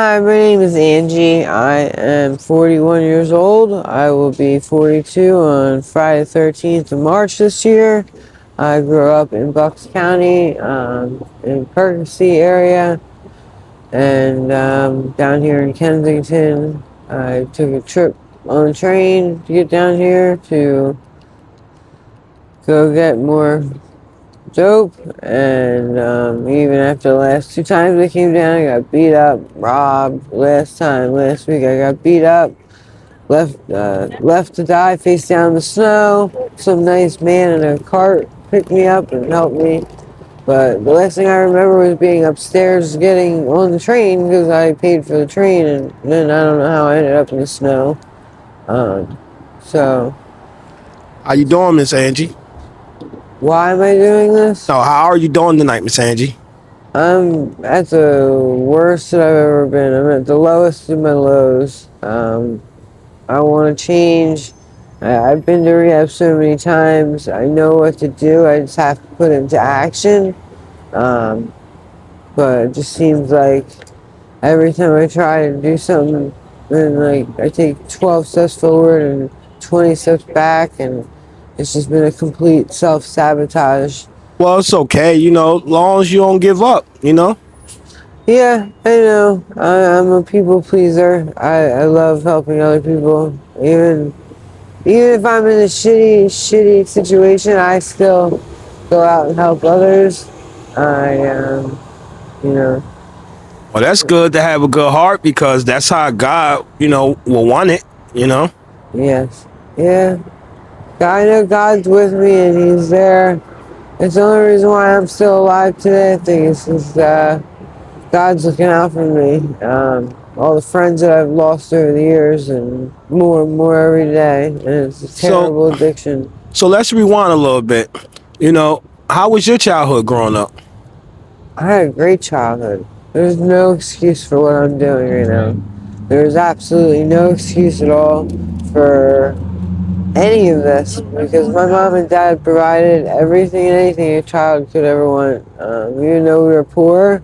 Hi, my name is Angie. I am 41 years old. I will be 42 on Friday 13th of March this year. I grew up in Bucks County, in Percy area, and down here in Kensington. I took a trip on the train to get down here to go get more dope, and even after the last two times I came down, I got beat up, robbed. Last week I got beat up, left to die face down in the snow. Some nice man in a cart picked me up and helped me. But the last thing I remember was being upstairs getting on the train because I paid for the train, and then I don't know how I ended up in the snow. Um, so How you doing, Miss Angie? why am I doing this? No, how are you doing tonight, Miss Angie? I'm at the worst that I've ever been. I'm at the lowest of my lows. I want to change. I've been to rehab so many times. I know what to do. I just have to put it into action. Um, but it just seems like every time I try to do something, then like I take 12 steps forward and 20 steps back, and it's just been a complete self-sabotage. Well, it's okay, as long as you don't give up, Yeah, I know. I'm a people pleaser. I love helping other people. Even if I'm in a shitty situation, I still go out and help others. I you know, Well, that's good to have a good heart because that's how God, will want it. yes, yeah. I know God's with me and He's there. It's the only reason why I'm still alive today. I think it's just God's looking out for me. All the friends that I've lost over the years, and more every day. And it's a So, terrible addiction. so let's rewind a little bit. How was your childhood growing up? I had a great childhood. There's no excuse for what I'm doing right now. There's absolutely no excuse at all for any of this because my mom and dad provided everything and anything a child could ever want. Even though we were poor,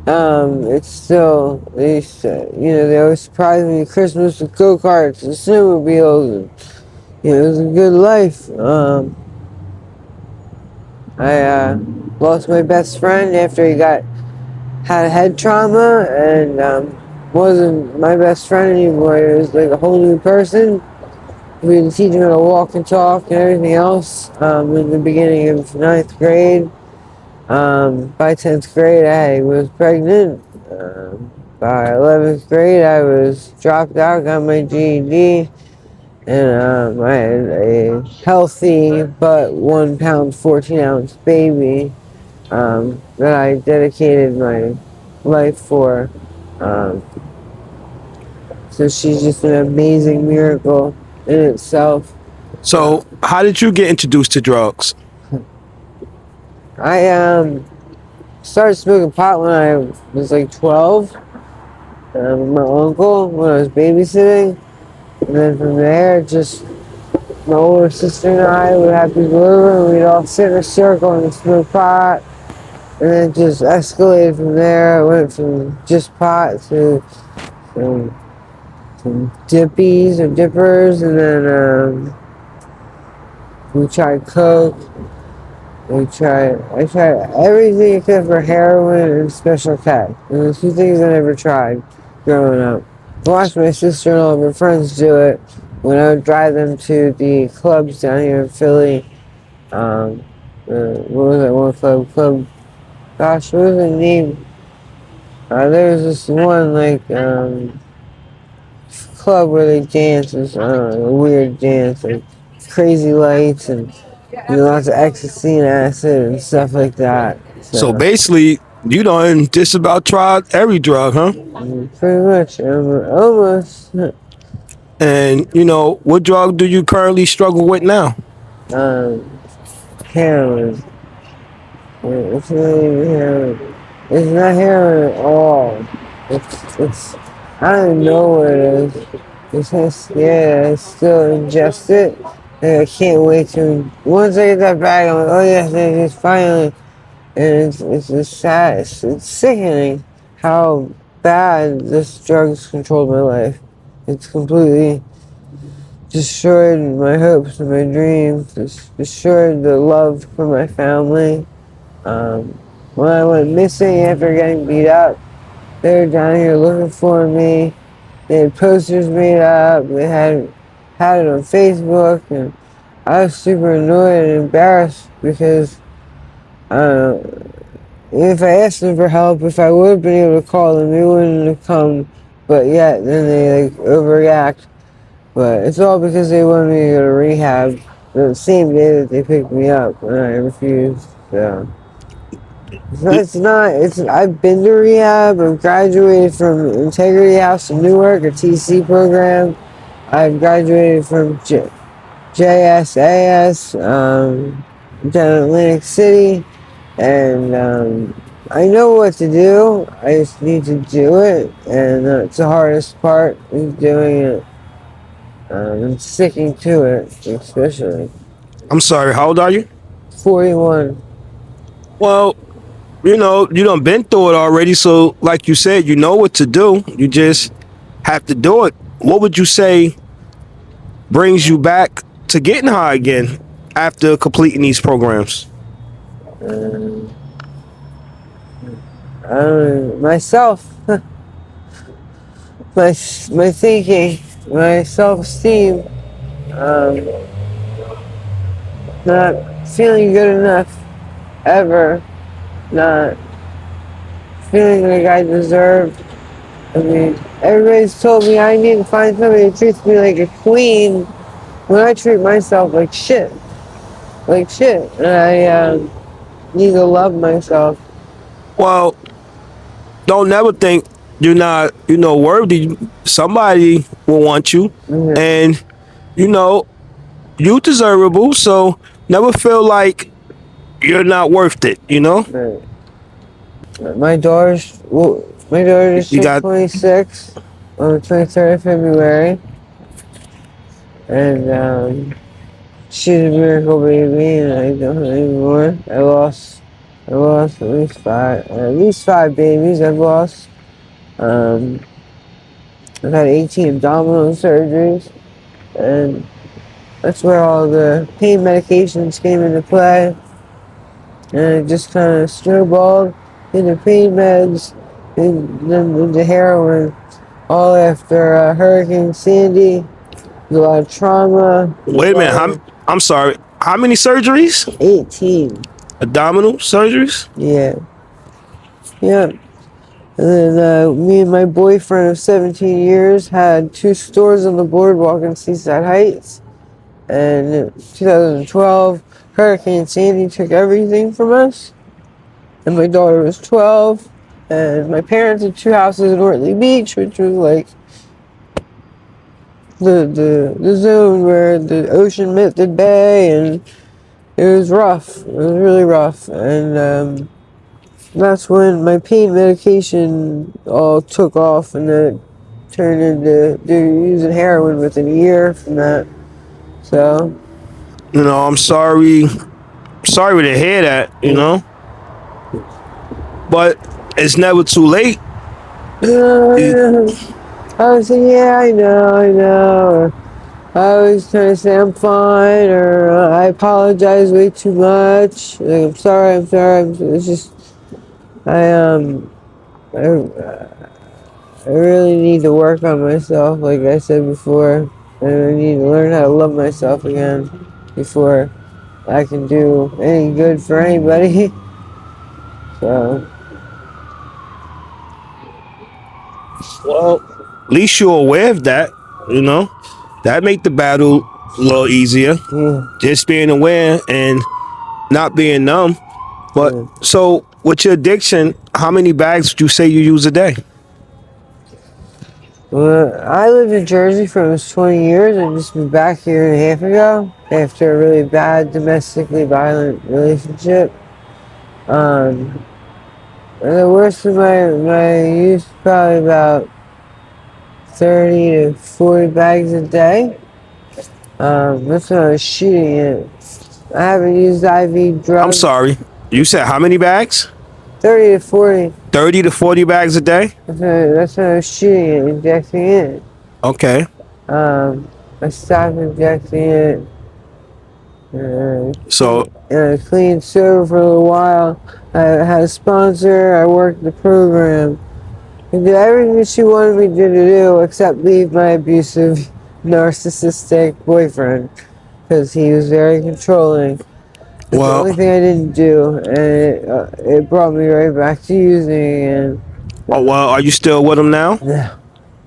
it's still, they always surprise me at Christmas with go-karts and snowmobiles, and, it was a good life. I lost my best friend after he had a head trauma, and wasn't my best friend anymore. He was like a whole new person. We had to teach him how to walk and talk and everything else in the beginning of ninth grade. By 10th grade, I was pregnant. By 11th grade, I was dropped out, got my GED, and I had a healthy but 1 pound, 14 ounce baby that I dedicated my life for. Um, so she's just an amazing miracle in itself. So, how did you get introduced to drugs? I started smoking pot when I was like 12 with my uncle when I was babysitting. And then from there, just my older sister and I would have people over and we'd all sit in a circle and smoke pot. And then it just escalated from there. I went from just pot to some dippies or dippers, and then we tried coke. I tried everything except for heroin and special K. And the two things I never tried growing up. I watched my sister and all of her friends do it when I would drive them to the clubs down here in Philly. What was that one club? Gosh, what was the name? There was this one club where they dance. It was, a weird dance, like crazy lights and lots of ecstasy and acid and stuff like that. So basically, you done just about tried every drug, huh? Pretty much, almost. And what drug do you currently struggle with now? Heroin. It's not even heroin. It's not heroin at all. It's I don't even know what it is. I still ingest it. And I can't wait to, once I get that bag, I'm like, oh yes, it's finally. And it's just sad. It's sickening how bad this drugs controlled my life. It's completely destroyed my hopes and my dreams. It's destroyed the love for my family. Um, when I went missing after getting beat up, they were down here looking for me. They had posters made up. They had it on Facebook, and I was super annoyed and embarrassed because uh, if I asked them for help, if I would have been able to call them, they wouldn't have come. But yet, then they like overreact. But it's all because they wanted me to go to rehab the same day that they picked me up, and I refused. So it's not. It's I've been to rehab. I've graduated from Integrity House in Newark, a TC program. I've graduated from JSAS down in Atlantic City, and I know what to do. I just need to do it, and it's the hardest part is doing it and sticking to it, especially. I'm sorry, how old are you? 41. Well, you know, you done been through it already, so like you said, you know what to do. You just have to do it. What would you say brings you back to getting high again after completing these programs? Um, I don't know, myself, my thinking, my self-esteem, um, not feeling good enough ever, not feeling like I deserve. I mean, everybody's told me I need to find somebody who treats me like a queen when I treat myself like shit. Like shit. And I need to love myself. Well, don't never think you're not, worthy. Somebody will want you, Mhm. and you know you deservable. So never feel like you're not worth it. Right. My daughter just You turned got 26 on the 23rd of February. And she's a miracle baby, and I don't anymore. I lost at least five babies. I've lost. Um, I've had 18 abdominal surgeries, and that's where all the pain medications came into play. And it just kind of snowballed into pain meds, and then into heroin. All after Hurricane Sandy, a lot of trauma, a wait a minute. lot of I'm sorry. How many surgeries? 18. Abdominal surgeries? Yeah. Yeah. And then me and my boyfriend of 17 years had two stores on the boardwalk in Seaside Heights. And in 2012, Hurricane Sandy took everything from us. And my daughter was 12. And my parents had two houses in Ortley Beach, which was like the zone where the ocean met the bay. And it was rough. It was really rough. And that's when my pain medication all took off, and then it turned into using heroin within a year from that. So, I'm sorry. Sorry to hear that. But it's never too late. I was saying, yeah, I know. Or I always try to say I'm fine, or I apologize way too much. Like, I'm sorry, it's just, I, I really need to work on myself, like I said before. And I need to learn how to love myself again before I can do any good for anybody. So, Well, at least you're aware of that. That make the battle a little easier. yeah, Just being aware and not being numb. But yeah. so with your addiction, how many bags would you say you use a day? Well, I lived in Jersey for almost 20 years and just moved back a year and a half ago after a really bad domestically violent relationship. Um, and the worst of my use probably about 30 to 40 bags a day. That's when I was shooting it. I haven't used IV I'm drugs. sorry. You said how many bags? 30 to 40. 30 to 40 bags a day? That's what I was shooting it, injecting it. Okay. I stopped injecting it. So, I cleaned sober for a little while. I had a sponsor. I worked the program. I did everything she wanted me to do except leave my abusive, narcissistic boyfriend because he was very controlling. That's the well, only thing I didn't do, and it brought me right back to using again. are you still with him now? Yeah.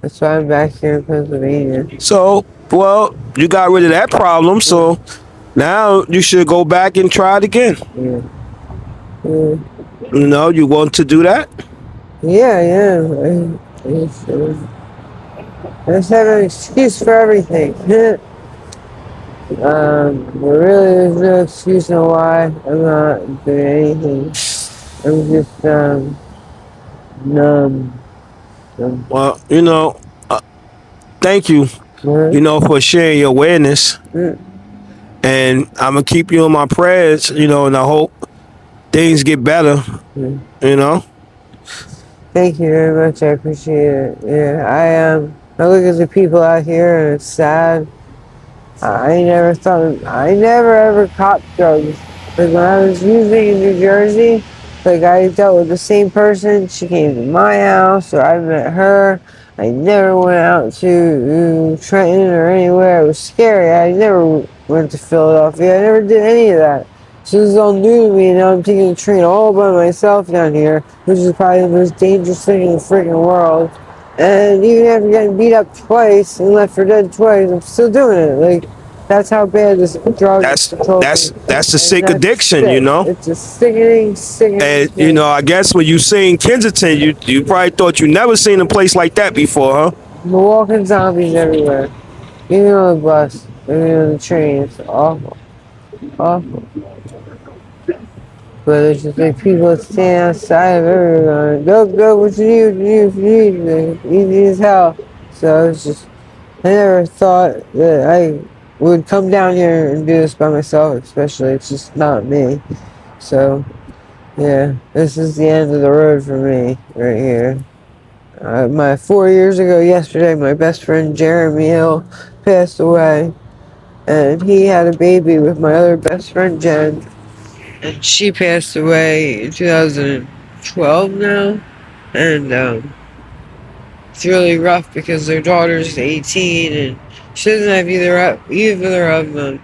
That's why I'm back here in Pennsylvania. So, well, you got rid of that problem, so now you should go back and try it again. Yeah. Yeah. No, you want to do that? Yeah. I just have an excuse for everything. Really, there's no excuse on why I'm not doing anything. I'm just, numb. Well, thank you, Uh, for sharing your awareness. uh, And I'm going to keep you in my prayers, and I hope things get better, uh. you know? Thank you very much. I appreciate it. Yeah, I look at the people out here and it's sad. I never ever copped drugs. Like when I was using in New Jersey, like I dealt with the same person. She came to my house or I met her. I never went out to Trenton or anywhere. It was scary. I never went to Philadelphia. I never did any of that. So this is all new to me, and now I'm taking a train all by myself down here, which is probably the most dangerous thing in the freaking world. And even after getting beat up twice and left for dead twice, I'm still doing it. Like, that's how bad this drug That's controls that's me. that's a And sick that's addiction, sick. It's a sickening And thing. I guess when you seen Kensington, you probably thought you never seen a place like that before, huh? We're walking zombies everywhere. Even on the bus, even on the train. It's awful. Awful. But it's just like people that stand outside of everyone. Go, what you need, what you need. Like, easy as hell. So it's just, I never thought that I would come down here and do this by myself, especially. It's just not me. So, yeah, this is the end of the road for me right here. My 4 years ago yesterday, my best friend Jeremy Hill passed away, and he had a baby with my other best friend Jen, and she passed away in 2012 now, and it's really rough because their daughter's 18 and she doesn't have either of them,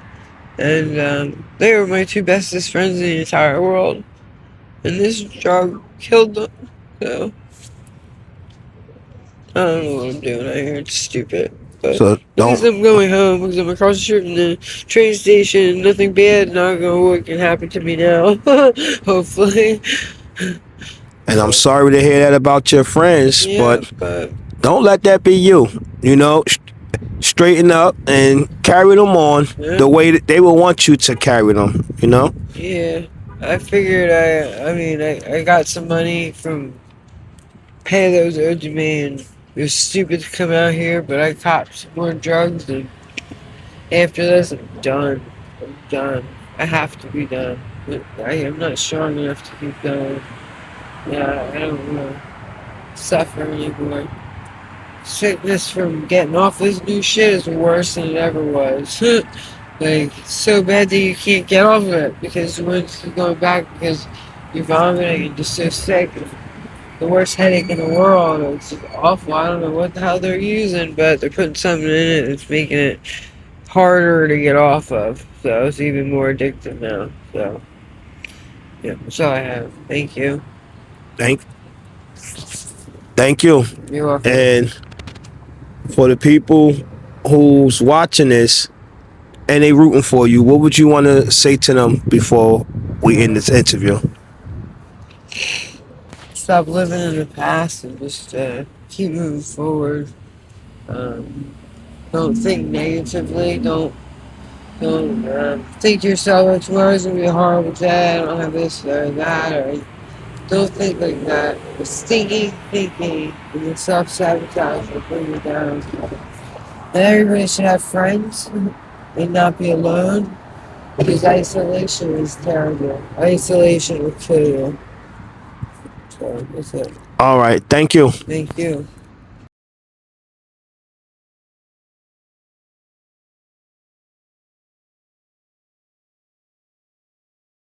and they were my two bestest friends in the entire world, and this drug killed them. So I don't know what I'm doing out here. It's stupid. But So at least don't. I'm going home because I'm across the street from the train station. Nothing bad, not gonna what can happen to me now. Hopefully. And I'm sorry to hear that about your friends, Yeah, but but don't let that be you. Straighten up and carry them on yeah, the way that they will want you to carry them. yeah. I figured I got some money from pay those owed to me, and it was stupid to come out here, but I copped some more drugs, and after this I'm done. I'm done. I have to be done. I am not strong enough to keep going. Yeah, I don't want to suffer anymore. Sickness from getting off this new shit is worse than it ever was. Like, it's so bad that you can't get off of it because once you're going back because you're vomiting and just so sick. The worst headache in the world. It's just awful. I don't know what the hell they're using, but they're putting something in it that's making it harder to get off of. So it's even more addictive now. So, yeah, that's all I have. Thank you. Thank, thank you. You're welcome. And for the people who's watching this and they rooting for you, what would you want to say to them before we end this interview? Stop living in the past and just keep moving forward. Um, don't think negatively. Don't think to yourself, "Oh, tomorrow's gonna be a horrible day. I don't have this or that." Or don't think like that. The stinky thinking and the self-sabotage will bring you down. And everybody should have friends and not be alone because isolation is terrible. Isolation will kill you. So that's it. All right. Thank you. Thank you.